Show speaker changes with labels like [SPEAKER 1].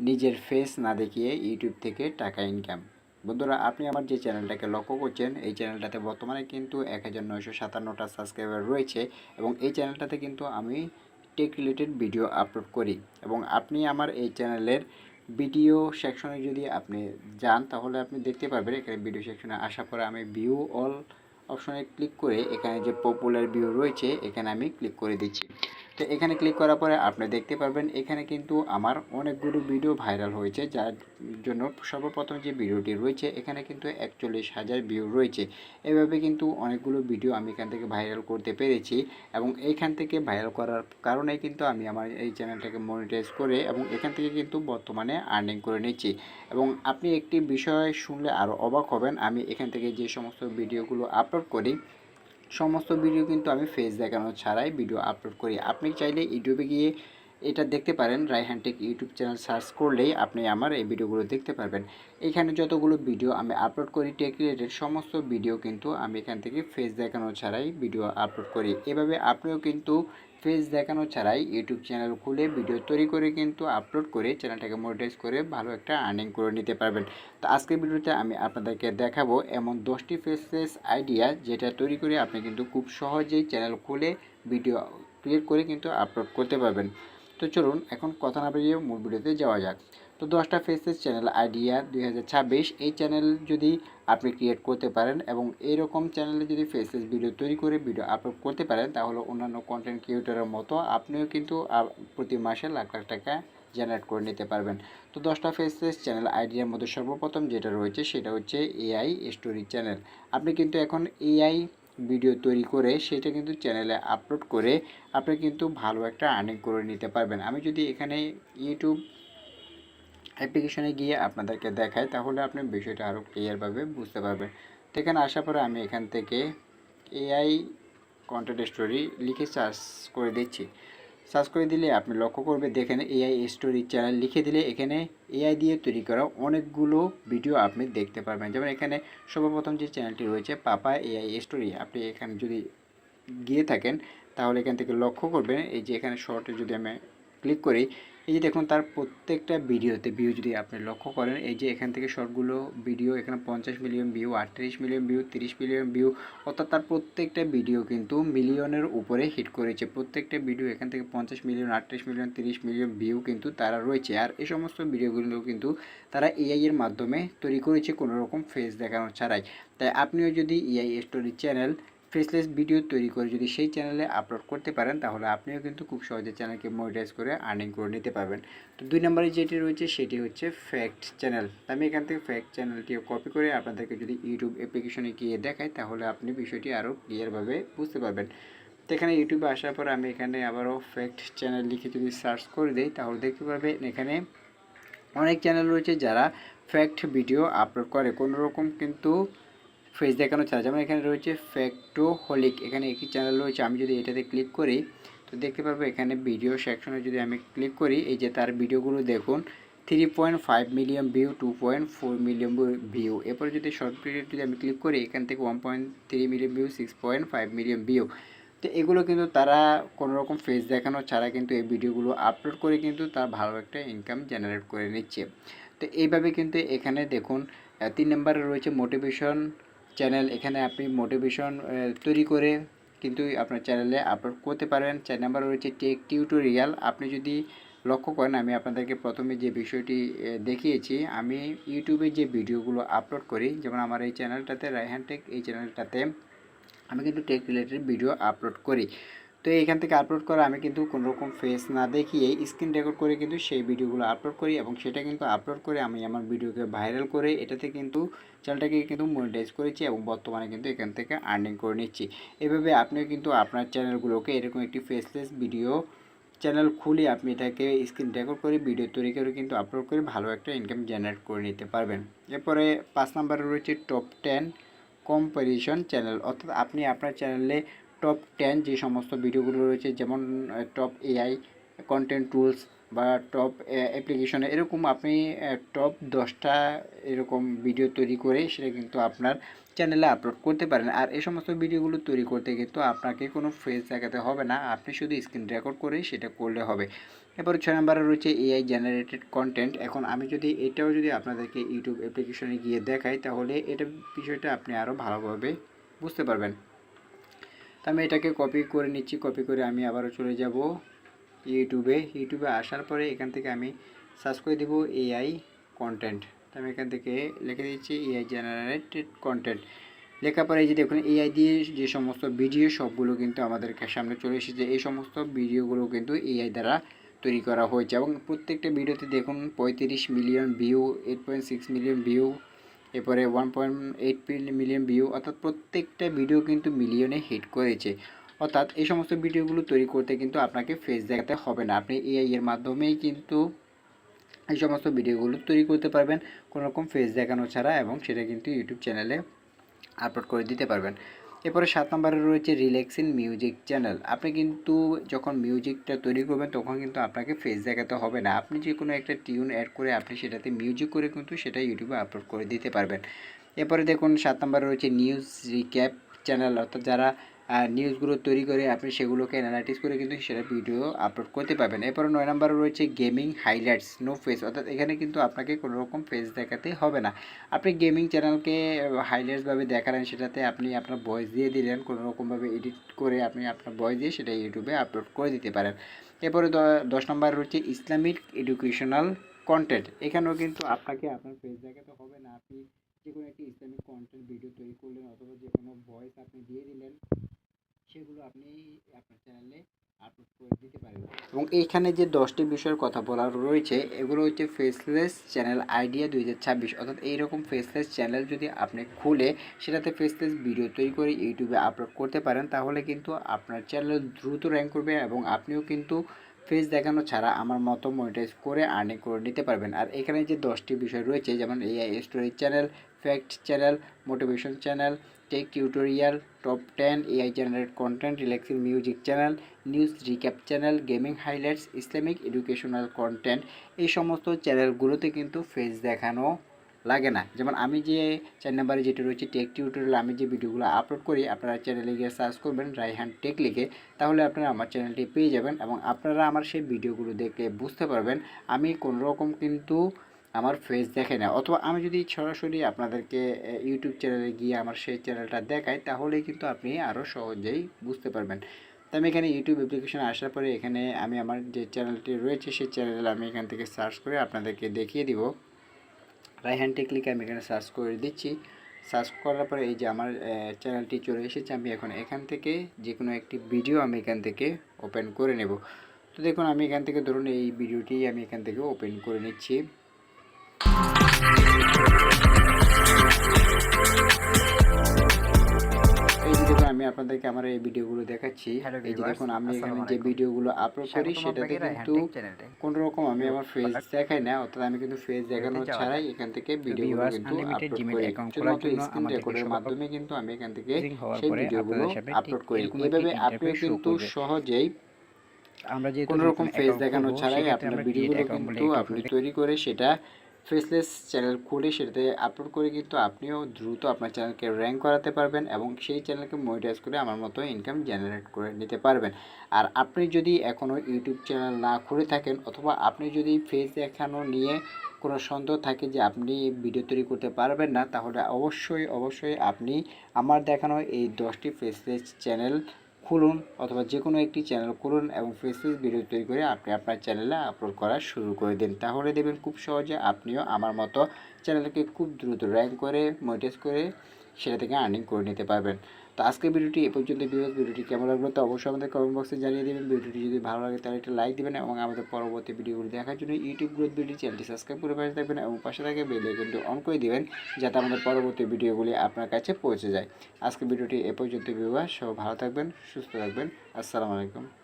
[SPEAKER 1] নিজের ফেস না দেখিয়ে ইউটিউব থেকে টাকা ইনকাম। বন্ধুরা, আপনি আমার যে চ্যানেলটাকে লক্ষ্য করছেন, এই চ্যানেলটাতে বর্তমানে কিন্তু 1957টা সাবস্ক্রাইবার রয়েছে এবং এই চ্যানেলটাতে কিন্তু আমি টেক রিলেটেড ভিডিও আপলোড করি। এবং আপনি আমার এই চ্যানেলের ভিডিও সেকশনে যদি আপনি যান তাহলে আপনি দেখতে পারবেন, এখানে ভিডিও সেকশনে আসার পরে আমি ভিউ অল অপশনে ক্লিক করে এখানে যে পপুলার ভিউ রয়েছে এখানে আমি ক্লিক করে দিচ্ছি। তো এখানে ক্লিক করার পরে আপনি দেখতে পারবেন এখানে কিন্তু আমার অনেকগুলো ভিডিও ভাইরাল হয়েছে, যার জন্য সর্বপ্রথম যে ভিডিওটি রয়েছে এখানে কিন্তু 41,000 ভিউ রয়েছে। এভাবে কিন্তু অনেকগুলো ভিডিও আমি এখান থেকে ভাইরাল করতে পেরেছি এবং এইখান থেকে ভাইরাল করার কারণে কিন্তু আমি আমার এই চ্যানেলটাকে মনিটাইজ করে এবং এখান থেকে কিন্তু বর্তমানে আর্নিং করে নিচ্ছি। এবং আপনি একটি বিষয় শুনলে আরও অবাক হবেন, আমি এখান থেকে যে সমস্ত ভিডিওগুলো আপলোড করি সমস্ত ভিডিও কিন্তু আমি ফেস দেখানো ছাড়াই ভিডিও আপলোড করি। আপনি চাইলে ইউটিউবে গিয়ে এটা দেখতে পারেন, Raihan take YouTube channel search করলেই আপনি আমার এই ভিডিওগুলো দেখতে পারবেন। এখানে যতগুলো ভিডিও আমি আপলোড করি টেক রিলেটেড সমস্ত ভিডিও কিন্তু আমি এখান থেকে ফেস দেখানো ছাড়াই ভিডিও আপলোড করি। এভাবে আপনিও কিন্তু ফেস দেখানো ছাড়াই ইউটিউব চ্যানেল খুলে ভিডিও তৈরি করে কিন্তু আপলোড করে চ্যানেলটাকে মনিটাইজ করে ভালো একটা আর্নিং করে নিতে পারবেন। তো আজকের ভিডিওতে আমি আপনাদেরকে দেখাবো এমন 10টি ফেসলেস আইডিয়া যেটা তৈরি করে আপনি কিন্তু খুব সহজেই চ্যানেল খুলে ভিডিও ক্রিয়েট করে কিন্তু আপলোড করতে পারবেন। তো চলুন এখন কথা না বেরিয়ে মূল ভিডিওতে যাওয়া যাক। তো 10টা ফেসলেস চ্যানেল আইডিয়া 2026, এই চ্যানেল যদি আপনি ক্রিয়েট করতে পারেন এবং এইরকম চ্যানেলে যদি ফেসলেস ভিডিও তৈরি করে ভিডিও আপলোড করতে পারেন তাহলে অন্যান্য কন্টেন্ট ক্রিয়েটরের মতো আপনিও কিন্তু প্রতি মাসে লাখ লাখ টাকা জেনারেট করে নিতে পারবেন। তো 10টা ফেসলেস চ্যানেল আইডিয়ার মধ্যে সর্বপ্রথম যেটা রয়েছে সেটা হচ্ছে এআই স্টোরি চ্যানেল। আপনি কিন্তু এখন এআই ভিডিও তৈরি করে সেটা কিন্তু চ্যানেলে আপলোড করে আপনি কিন্তু ভালো একটা আর্নিং করে নিতে পারবেন। আমি যদি এখানে ইউটিউব অ্যাপ্লিকেশনে গিয়ে আপনাদেরকে দেখাই তাহলে আপনি বিষয়টা আরও ক্লিয়ারভাবে বুঝতে পারবেন। তো এখানে আসার পরে আমি এখান থেকে এআই কন্টেন্ট স্টোরি লিখে সার্চ করে দিচ্ছি। সার্চ করে দিলে আপনি লক্ষ্য করবে, দেখেন এআই স্টোরি চ্যানেল লিখে দিলে এখানে এআই দিয়ে তৈরি করা অনেকগুলো ভিডিও আপনি দেখতে পারবেন। যেমন এখানে সর্বপ্রথম যে চ্যানেলটি রয়েছে পাপা এআই স্টোরি, আপনি এখানে যদি গিয়ে থাকেন তাহলে এখান থেকে লক্ষ্য করবেন এই যে এখানে শর্টে যদি আমি ক্লিক করি, এই যে দেখুন তার প্রত্যেকটা ভিডিওতে ভিউ যদি আপনি লক্ষ্য করেন, এই যে এখান থেকে শর্টগুলো ভিডিও এখানে 50 million view, 38 million view, 30 million view, অর্থাৎ তার প্রত্যেকটা ভিডিও কিন্তু মিলিয়নের উপরে হিট করেছে। প্রত্যেকটা ভিডিও এখান থেকে 50 মিলিয়ন, 38 মিলিয়ন, 30 মিলিয়ন ভিউ কিন্তু তারা রয়েছে। আর এই সমস্ত ভিডিওগুলো কিন্তু তারা এআই এর মাধ্যমে তৈরি করেছে কোনো রকম ফেস দেখানো ছাড়াই। তাই আপনিও যদি AI story channel faceless video তৈরি করে যদি সেই চ্যানেলে আপলোড করতে পারেন তাহলে আপনিও কিন্তু খুব সহজে চ্যানেলকে মনিটাইজ করে আর্নিং করে নিতে পারবেন। তো 2 নম্বরে যেটি রয়েছে সেটি হচ্ছে ফ্যাক্ট চ্যানেল। আমি এখান থেকে ফ্যাক্ট চ্যানেলটি কপি করে আপনাদেরকে যদি ইউটিউব অ্যাপ্লিকেশনে গিয়ে দেখাই তাহলে আপনি বিষয়টি আরও ক্লিয়ারভাবে বুঝতে পারবেন। তো এখানে ইউটিউবে আসার পর আমি এখানে আবারও ফ্যাক্ট চ্যানেল লিখে যদি সার্চ করে দিই তাহলে দেখতে পারবেন এখানে অনেক চ্যানেল রয়েছে যারা ফ্যাক্ট ভিডিও আপলোড করে কোনো রকম কিন্তু ফেস দেখানো ছাড়া। যেমন এখানে রয়েছে ফ্যাক্টোহলিক, এখানে একটি চ্যানেল রয়েছে। আমি যদি এটাতে ক্লিক করি তো দেখতে পারবো এখানে ভিডিও সেকশনে যদি আমি ক্লিক করি এই যে তার ভিডিওগুলো দেখুন 3.5 মিলিয়ন ভিউ, 2.4 মিলিয়ন ভিউ। এরপরে যদি শর্ট ভিডিও যদি আমি ক্লিক করি এখান থেকে 1.3 মিলিয়ন ভিউ, 6.5 মিলিয়ন ভিউ। তো এগুলো কিন্তু তারা কোনো রকম ফেস দেখানো ছাড়া কিন্তু এই ভিডিওগুলো আপলোড করে কিন্তু তার ভালো একটা ইনকাম জেনারেট করে নিচ্ছে। তো এইভাবে কিন্তু এখানে দেখুন 3 নম্বরে রয়েছে মোটিভেশন চ্যানেল। এখানে আপনি মোটিভেশন তৈরি করে কিন্তু আপনার চ্যানেলে আপলোড করতে পারেন। 4 নাম্বার রয়েছে টেক টিউটোরিয়াল। আপনি যদি লক্ষ্য করেন আমি আপনাদেরকে প্রথমে যে বিষয়টি দেখিয়েছি, আমি ইউটিউবে যে ভিডিওগুলো আপলোড করি যেমন আমার এই চ্যানেলটাতে রায়হান টেক, এই চ্যানেলটাতে আমি কিন্তু টেক রিলেটেড ভিডিও আপলোড করি। তো এইখান থেকে আপলোড করা আমি কিন্তু কোনো রকম ফেস না দেখিয়ে স্ক্রিন রেকর্ড করে কিন্তু সেই ভিডিওগুলো আপলোড করি এবং সেটা কিন্তু আপলোড করে আমি আমার ভিডিওকে ভাইরাল করে এটাতে কিন্তু চ্যানেলটাকে কিন্তু মনিটাইজ করেছি এবং বর্তমানে কিন্তু এখান থেকে আর্নিং করে নিচ্ছি। এভাবে আপনিও কিন্তু আপনার চ্যানেলগুলোকে এরকম একটি ফেসলেস ভিডিও চ্যানেল খুলে আপনি এটাকে স্ক্রিন রেকর্ড করে ভিডিও তৈরি করে কিন্তু আপলোড করে ভালো একটা ইনকাম জেনারেট করে নিতে পারবেন। এরপরে 5 নম্বরে রয়েছে টপ 10 কম্পারিশন চ্যানেল, অর্থাৎ আপনি আপনার চ্যানেলে টপ 10 যে সমস্ত ভিডিওগুলো রয়েছে যেমন টপ এআই কন্টেন্ট টুলস বা টপ অ্যাপ্লিকেশনে, এরকম আপনি টপ 10টা এরকম ভিডিও তৈরি করে সেটা কিন্তু আপনার চ্যানেলে আপলোড করতে পারেন। আর এই সমস্ত ভিডিওগুলো তৈরি করতে কিন্তু আপনাকে কোনো ফেস দেখাতে হবে না, আপনি শুধু স্ক্রিন রেকর্ড করে সেটা করলে হবে। এরপর 6 নম্বরে রয়েছে এআই জেনারেটেড কন্টেন্ট। এখন আমি যদি এটাও যদি আপনাদেরকে ইউটিউব অ্যাপ্লিকেশনে গিয়ে দেখাই তাহলে এটা বিষয়টা আপনি আরও ভালোভাবে বুঝতে পারবেন। তো আমি এটাকে কপি করে নিচ্ছি। কপি করে আমি আবারও চলে যাব ইউটিউবে আসার পরে এখান থেকে আমি সার্চ করে দেব এআই কন্টেন্ট। তো আমি এখান থেকে লিখে দিচ্ছি এআই জেনারেটেড কন্টেন্ট। লেখার পরে এই যে দেখুন এআই দিয়ে যে সমস্ত ভিডিও সবগুলো কিন্তু আমাদের সামনে চলে এসেছে। এই সমস্ত ভিডিওগুলো কিন্তু এআই দ্বারা তৈরি করা হয়েছে এবং প্রত্যেকটা ভিডিওতে দেখুন 35 মিলিয়ন ভিউ, 8.6 মিলিয়ন ভিউ, এরপরে 1.8 মিলিয়ন ভিউ, অর্থাৎ প্রত্যেকটা ভিডিও কিন্তু মিলিয়নে হিট করেছে। অর্থাৎ এই সমস্ত ভিডিওগুলো তৈরি করতে কিন্তু আপনাকে ফেস দেখাতে হবে না, আপনি এআই এর মাধ্যমেই কিন্তু এই সমস্ত ভিডিওগুলো তৈরি করতে পারবেন কোনো রকম ফেস দেখানো ছাড়া, এবং সেটা কিন্তু ইউটিউব চ্যানেলে আপলোড করে দিতে পারবেন। এরপরে 7 নম্বরে রয়েছে রিল্যাক্সিং মিউজিক চ্যানেল। আপনি কিন্তু যখন মিউজিকটা তৈরি করবেন তখন কিন্তু আপনাকে ফেস দেখাতে হবে না, আপনি যে কোনো একটা টিউন অ্যাড করে আপনি সেটাতে মিউজিক করে কিন্তু সেটা ইউটিউবে আপলোড করে দিতে পারবেন। এরপরে দেখুন 7 নম্বরে রয়েছে নিউজ রিক্যাপ চ্যানেল, অর্থাৎ যারা নিউজগুলো তৈরি করে আপনি সেগুলোকে অ্যানালাইসিস করে কিন্তু সেটা ভিডিও আপলোড করতে পারবেন। এরপরে 9 নম্বরে রয়েছে গেমিং হাইলাইটস নো ফেস, অর্থাৎ এখানে কিন্তু আপনাকে কোনো রকম ফেস দেখাতে হবে না, আপনি গেমিং চ্যানেলকে হাইলাইটসভাবে দেখালেন, সেটাতে আপনি আপনার ভয়েস দিয়ে দিলেন, কোনো রকমভাবে এডিট করে আপনি আপনার ভয়েস দিয়ে সেটা ইউটিউবে আপলোড করে দিতে পারেন। এরপরে 10 নম্বরে রয়েছে ইসলামিক এডুকেশনাল কন্টেন্ট। এখানেও কিন্তু আপনাকে আপনার ফেস দেখাতে হবে না, আপনি যে কোনো একটি ইসলামিক কন্টেন্ট ভিডিও তৈরি করলেন অথবা যে কোনো ভয়েস আপনি দিয়ে দিলেন, সেগুলো আপনি আপনার চ্যানেলে আপলোড করে দিতে পারেন। এবং এইখানে যে 10টি বিষয়ের কথা বলা রয়েছে এগুলো হচ্ছে ফেসলেস চ্যানেল আইডিয়া 2026, অর্থাৎ এইরকম ফেসলেস চ্যানেল যদি আপনি খুলে সেটাতে ফেসলেস ভিডিও তৈরি করে ইউটিউবে আপলোড করতে পারেন তাহলে কিন্তু আপনার চ্যানেল দ্রুত র্যাঙ্ক করবে এবং আপনিও কিন্তু ফেস দেখানো ছাড়া আমার মতো মনিটাইজ করে আর্নিং করে নিতে পারবেন। আর এখানে যে 10টি বিষয় রয়েছে যেমন AI story channel, fact channel, motivation channel, tech tutorial, top 10 AI generate content, relaxing music channel, news recap channel, gaming highlights, Islamic educational content, এই সমস্ত চ্যানেলগুলোতে কিন্তু ফেস দেখানো লাগে না। যেমন আমি যে 4 নম্বরে যেটা রয়েছে টেক টিউটোরিয়াল, আমি যে ভিডিওগুলো আপলোড করি আপনারা চ্যানেলে গিয়ে সার্চ করবেন রায়হান টেক লিখে, তাহলে আপনারা আমার চ্যানেলটি পেয়ে যাবেন এবং আপনারা আমার সেই ভিডিওগুলো দেখলে বুঝতে পারবেন আমি কোনো রকম কিন্তু আমার ফেস দেখে না, অথবা আমি যদি সরাসরি আপনাদেরকে ইউটিউব চ্যানেলে গিয়ে আমার সেই চ্যানেলটা দেখাই তাহলে কিন্তু আপনি আরও সহজেই বুঝতে পারবেন। তো আমি এখানে ইউটিউব অ্যাপ্লিকেশনে আসার পরে এখানে আমি আমার যে চ্যানেলটি রয়েছে সেই চ্যানেল আমি এখান থেকে সার্চ করে আপনাদেরকে দেখিয়ে দিব। রায়হান টেক লিখে আমি এখানে সার্চ করে দিচ্ছি। সার্চ করার পরে এই যে আমার চ্যানেলটি চলে এসেছে, আমি এখন এখান থেকে যে কোনো একটি ভিডিও আমি এখান থেকে ওপেন করে নেব। তো দেখুন আমি এখান থেকে ধরুন এই ভিডিওটি আমি এখান থেকে ওপেন করে নিচ্ছি। এই যে দেখুন আমি আপনাদেরকে আমার এই ভিডিওগুলো দেখাচ্ছি। এই যে দেখুন আমি এখানে যে ভিডিওগুলো আপলোড করি সেটাতে কিন্তু কোনো রকম আমি আমার ফেস দেখাই না, অর্থাৎ আমি কিন্তু ফেস দেখানো ছাড়াই এখান থেকে ভিডিওগুলো কিন্তু আপলোড করি, শুধুমাত্র স্ক্রিন রেকর্ডের মাধ্যমে কিন্তু আমি এখান থেকে সেই ভিডিওগুলো আপলোড করি। এভাবে আপনিও কিন্তু সহজেই কোনো রকম ফেস দেখানো ছাড়াই আপনার ভিডিওগুলো কিন্তু আপনি তৈরি করে সেটা ফেসলেস চ্যানেল খুলে সেটাতে আপলোড করে কিন্তু আপনিও দ্রুত আপনার চ্যানেলকে র্যাঙ্ক করাতে পারবেন এবং সেই চ্যানেলকে মনিটাইজ করে আমার মতো ইনকাম জেনারেট করে নিতে পারবেন। আর আপনি যদি এখনও ইউটিউব চ্যানেল না খুলে থাকেন অথবা আপনি যদি ফেস দেখানো নিয়ে কোনো সন্দেহ থাকে যে আপনি ভিডিও তৈরি করতে পারবেন না, তাহলে অবশ্যই আপনি আমার দেখানো এই 10টি ফেসলেস চ্যানেল খুলুন অথবা যে কোনো একটি চ্যানেল খুলুন এবং ফেসলেস ভিডিও তৈরি করে আপনি আপনার চ্যানেলে আপলোড করা শুরু করে দিন, তাহলে দেখবেন খুব সহজে আপনিও আমার মতো চ্যানেলকে খুব দ্রুত র্যাঙ্ক করে মনিটাইজ করে সেটা থেকে আর্নিং করে নিতে পারবেন। তো আজকের ভিডিওটি এ পর্যন্ত। ভিডিওটি কেমন লাগলো তো অবশ্যই আমাদের কমেন্ট বক্সে জানিয়ে দেবেন। ভিডিওটি যদি ভালো লাগে তাহলে একটা লাইক দেবেন এবং আমাদের পরবর্তী ভিডিওগুলি দেখার জন্য ইউটিউব গ্রোথ ভিডিও চ্যানেলটি সাবস্ক্রাইব করে পাশে থাকবেন এবং পাশে থাকে বেল আইকনটি অন করে দিবেন যাতে আমাদের পরবর্তী ভিডিওগুলি আপনার কাছে পৌঁছে যায়। আজকের ভিডিওটি এ পর্যন্ত। সব ভালো থাকবেন, সুস্থ থাকবেন। আসসালামু আলাইকুম।